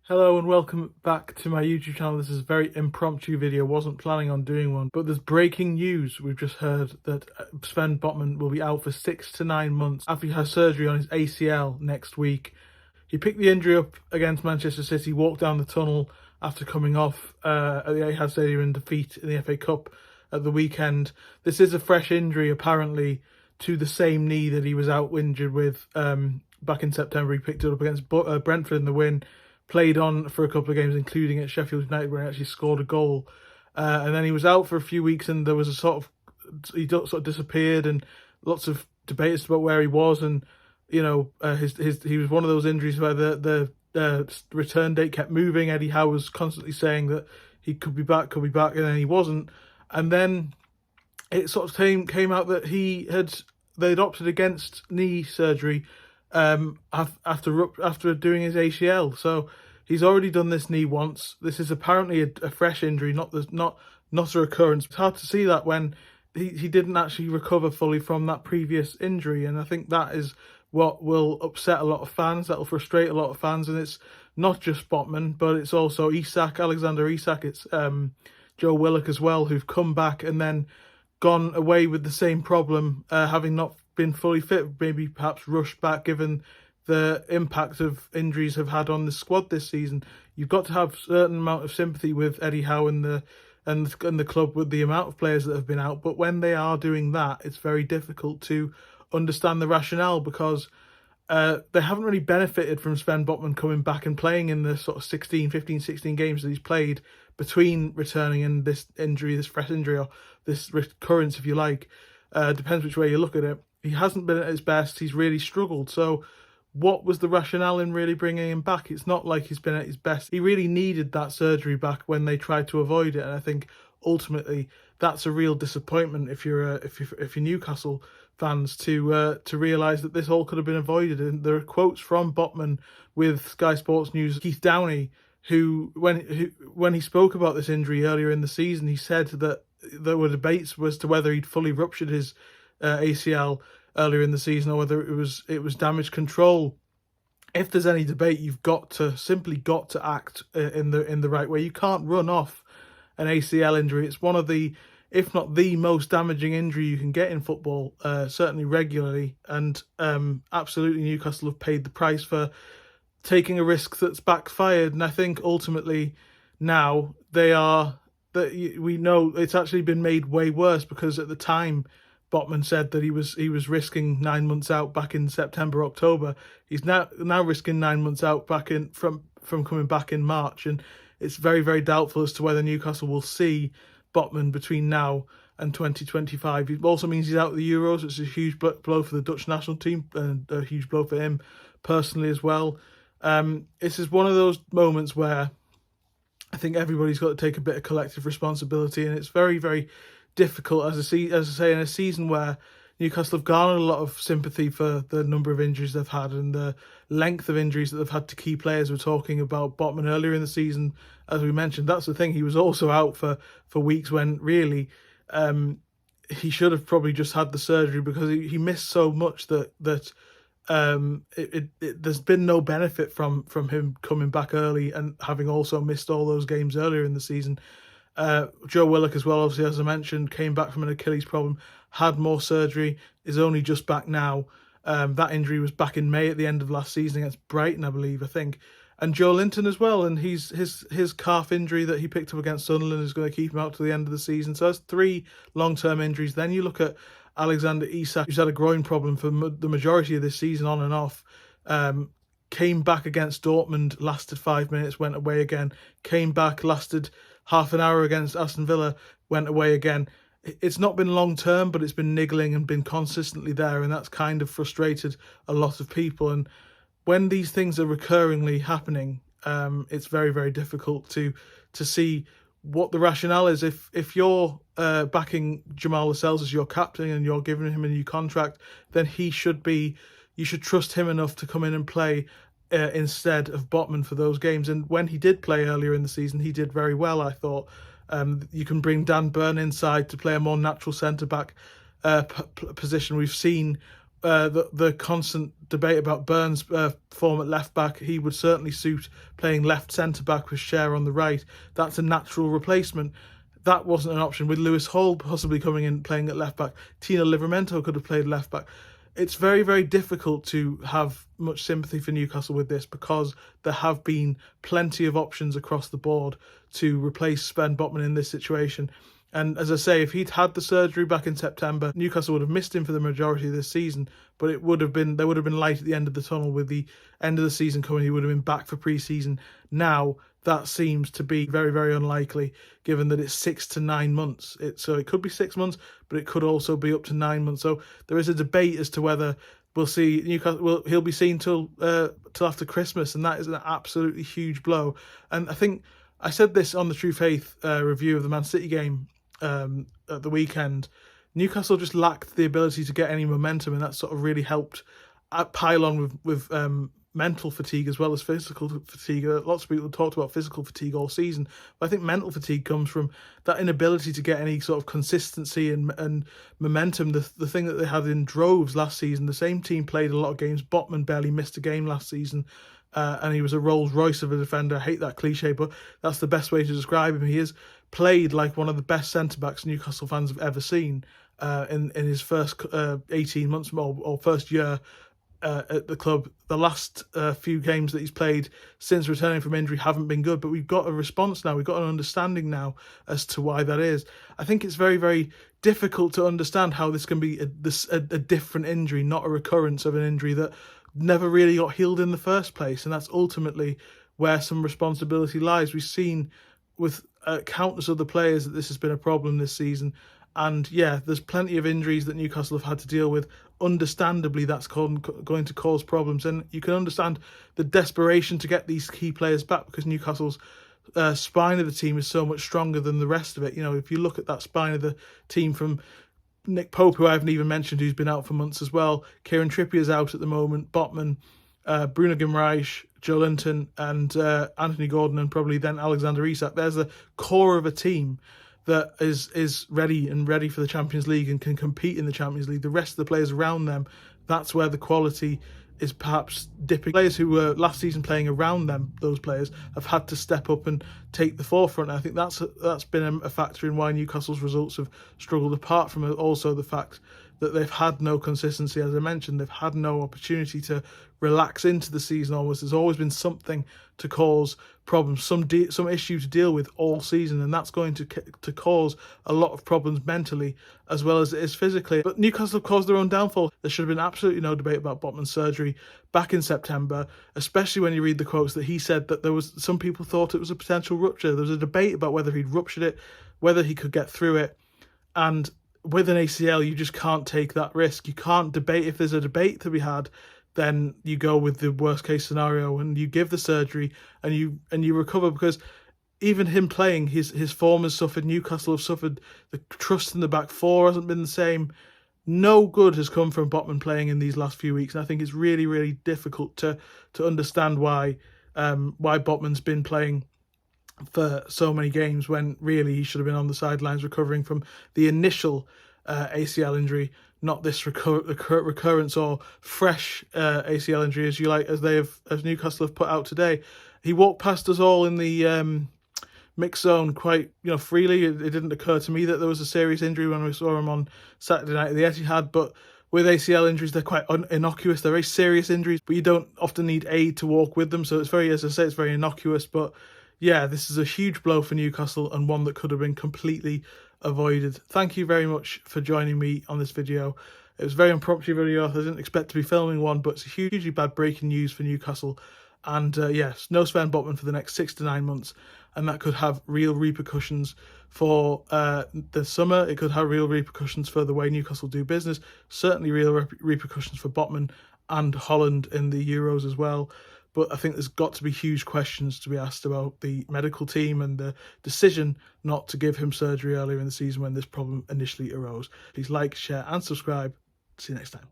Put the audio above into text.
Hello and welcome back to my YouTube channel. This is a very impromptu video. Wasn't planning on doing one, but there's breaking news. We've just heard that Sven Botman will be out for 6 to 9 months after he has surgery on his ACL next week. He picked the injury up against Manchester City, walked down the tunnel after coming off at the Etihad Stadium in defeat in the FA Cup at the weekend. This is a fresh injury, apparently, to the same knee that he was out injured with back in September. He picked it up against Brentford in the win. Played on for a couple of games, including at Sheffield United, where he actually scored a goal. And then he was out for a few weeks, and there was he sort of disappeared, and lots of debates about where he was. And he was one of those injuries where the return date kept moving. Eddie Howe was constantly saying that he could be back, and then he wasn't. And then it sort of came out that they'd opted against knee surgery after doing his ACL. So he's already done this knee once. This is apparently a fresh injury, not a recurrence. It's hard to see that when he didn't actually recover fully from that previous injury, and I think that is what will upset a lot of fans. That will frustrate a lot of fans, and it's not just Botman, but it's also Alexander Isak. It's Joe Willock as well, who've come back and then gone away with the same problem, having not been fully fit, maybe perhaps rushed back given the impact of injuries have had on the squad this season. You've got to have a certain amount of sympathy with Eddie Howe and the club with the amount of players that have been out, but when they are doing that, it's very difficult to understand the rationale, because they haven't really benefited from Sven Botman coming back and playing in the sort of 15, 16 games that he's played between returning and this injury, this fresh injury, or this recurrence, if you like. Depends which way you look at it. He hasn't been at his best. He's really struggled. So what was the rationale in really bringing him back? It's not like he's been at his best. He really needed that surgery back when they tried to avoid it. And I think ultimately that's a real disappointment if you're Newcastle fans to realise that this all could have been avoided. And there are quotes from Botman with Sky Sports News' Keith Downey, who when he spoke about this injury earlier in the season, he said that there were debates as to whether he'd fully ruptured his ACL earlier in the season or whether it was damage control. If there's any debate, you've simply got to act in the right way. You can't run off an ACL injury. It's one of the, if not the most damaging injury you can get in football, certainly regularly. And absolutely, Newcastle have paid the price for taking a risk that's backfired. And I think ultimately now we know it's actually been made way worse, because at the time Botman said that he was risking 9 months out back in September, October. He's now risking 9 months out from coming back in March, and it's very, very doubtful as to whether Newcastle will see Botman between now and 2025. It also means he's out of the Euros. It's a huge blow for the Dutch national team, and a huge blow for him personally as well. This is one of those moments where I think everybody's got to take a bit of collective responsibility, and it's very, very difficult, as I say, in a season where Newcastle have garnered a lot of sympathy for the number of injuries they've had and the length of injuries that they've had to key players. We're talking about Botman earlier in the season, as we mentioned. That's the thing, he was also out for weeks when really he should have probably just had the surgery, because he missed so much that there's been no benefit from him coming back early and having also missed all those games earlier in the season. Joe Willock as well, obviously, as I mentioned, came back from an Achilles problem, had more surgery, is only just back now. That injury was back in May at the end of last season against Brighton, I think. And Joe Linton as well, and his calf injury that he picked up against Sunderland is going to keep him out to the end of the season. So that's 3 long-term injuries. Then you look at Alexander Isak, who's had a groin problem for the majority of this season, on and off. Came back against Dortmund, lasted 5 minutes, went away again. Came back, lasted half an hour against Aston Villa, went away again. It's not been long term, but it's been niggling and been consistently there, and that's kind of frustrated a lot of people. And when these things are recurringly happening, it's very, very difficult to see what the rationale is. If you're backing Jamal Lascelles as your captain and you're giving him a new contract, then you should trust him enough to come in and play instead of Botman for those games. And when he did play earlier in the season, he did very well, I thought. You can bring Dan Burn inside to play a more natural centre-back position. We've seen the constant debate about Burns' form at left back. He would certainly suit playing left centre back with Cher on the right. That's a natural replacement. That wasn't an option with Lewis Hall possibly coming in playing at left back. Tino Livramento could have played left back. It's very, very difficult to have much sympathy for Newcastle with this, because there have been plenty of options across the board to replace Sven Botman in this situation. And as I say, if he'd had the surgery back in September, Newcastle would have missed him for the majority of this season. But there would have been light at the end of the tunnel with the end of the season coming. He would have been back for pre-season. Now that seems to be very, very unlikely, given that it's 6 to 9 months. So it could be 6 months, but it could also be up to 9 months. So there is a debate as to whether we'll see Newcastle. Well, he'll be seen till after Christmas, and that is an absolutely huge blow. And I think I said this on the True Faith review of the Man City game at the weekend. Newcastle just lacked the ability to get any momentum, and that sort of really helped pile on with mental fatigue as well as physical fatigue. Lots of people talked about physical fatigue all season, but I think mental fatigue comes from that inability to get any sort of consistency and momentum. The thing that they had in droves last season, the same team played a lot of games. Botman barely missed a game last season, and he was a Rolls Royce of a defender. I hate that cliche, but that's the best way to describe him. He has played like one of the best centre-backs Newcastle fans have ever seen in his first 18 months or first year at the club. The last few games that he's played since returning from injury haven't been good, but we've got a response now. We've got an understanding now as to why that is. I think it's very, very difficult to understand how this can be a different injury, not a recurrence of an injury that never really got healed in the first place, and that's ultimately where some responsibility lies. We've seen with countless other players that this has been a problem this season. And yeah, there's plenty of injuries that Newcastle have had to deal with. Understandably, that's going to cause problems. And you can understand the desperation to get these key players back, because Newcastle's spine of the team is so much stronger than the rest of it. You know, if you look at that spine of the team from Nick Pope, who I haven't even mentioned, who's been out for months as well. Kieran Trippier's out at the moment. Botman, Bruno Guimaraes, Joe Linton, and Anthony Gordon, and probably then Alexander Isak. There's a core of a team that is ready for the Champions League and can compete in the Champions League. The rest of the players around them, that's where the quality is perhaps dipping. Players who were last season playing around them, those players, have had to step up and take the forefront. And I think that's been a factor in why Newcastle's results have struggled, apart from also the fact that they've had no consistency. As I mentioned, they've had no opportunity to relax into the season almost. There's always been something to cause problems, some issue to deal with all season, and that's going to cause a lot of problems mentally as well as it is physically. But Newcastle have caused their own downfall. There should have been absolutely no debate about Botman's surgery back in September, especially when you read the quotes that he said that some people thought it was a potential rupture. There was a debate about whether he'd ruptured it, whether he could get through it, and with an ACL, you just can't take that risk. You can't debate. If there's a debate to be had, then you go with the worst case scenario and you give the surgery and you recover, because even him playing, his form has suffered. Newcastle have suffered. The trust in the back four hasn't been the same. No good has come from Botman playing in these last few weeks, and I think it's really, really difficult to understand why Botman's been playing for so many games when really he should have been on the sidelines recovering from the initial ACL injury, not this recurrence or fresh ACL injury as Newcastle have put out today. He walked past us all in the mixed zone quite freely. It didn't occur to me that there was a serious injury when we saw him on Saturday night at the Etihad, but with ACL injuries, they're quite innocuous. They're very serious injuries, but you don't often need aid to walk with them. So it's very, as I say, it's very innocuous. But yeah, this is a huge blow for Newcastle, and one that could have been completely avoided. Thank you very much for joining me on this video. It was a very impromptu video. I didn't expect to be filming one, but it's hugely bad breaking news for Newcastle. And yes, no Sven Botman for the next 6 to 9 months, and that could have real repercussions for the summer. It could have real repercussions for the way Newcastle do business. Certainly real repercussions for Botman and Holland in the Euros as well. But I think there's got to be huge questions to be asked about the medical team and the decision not to give him surgery earlier in the season when this problem initially arose. Please like, share and subscribe. See you next time.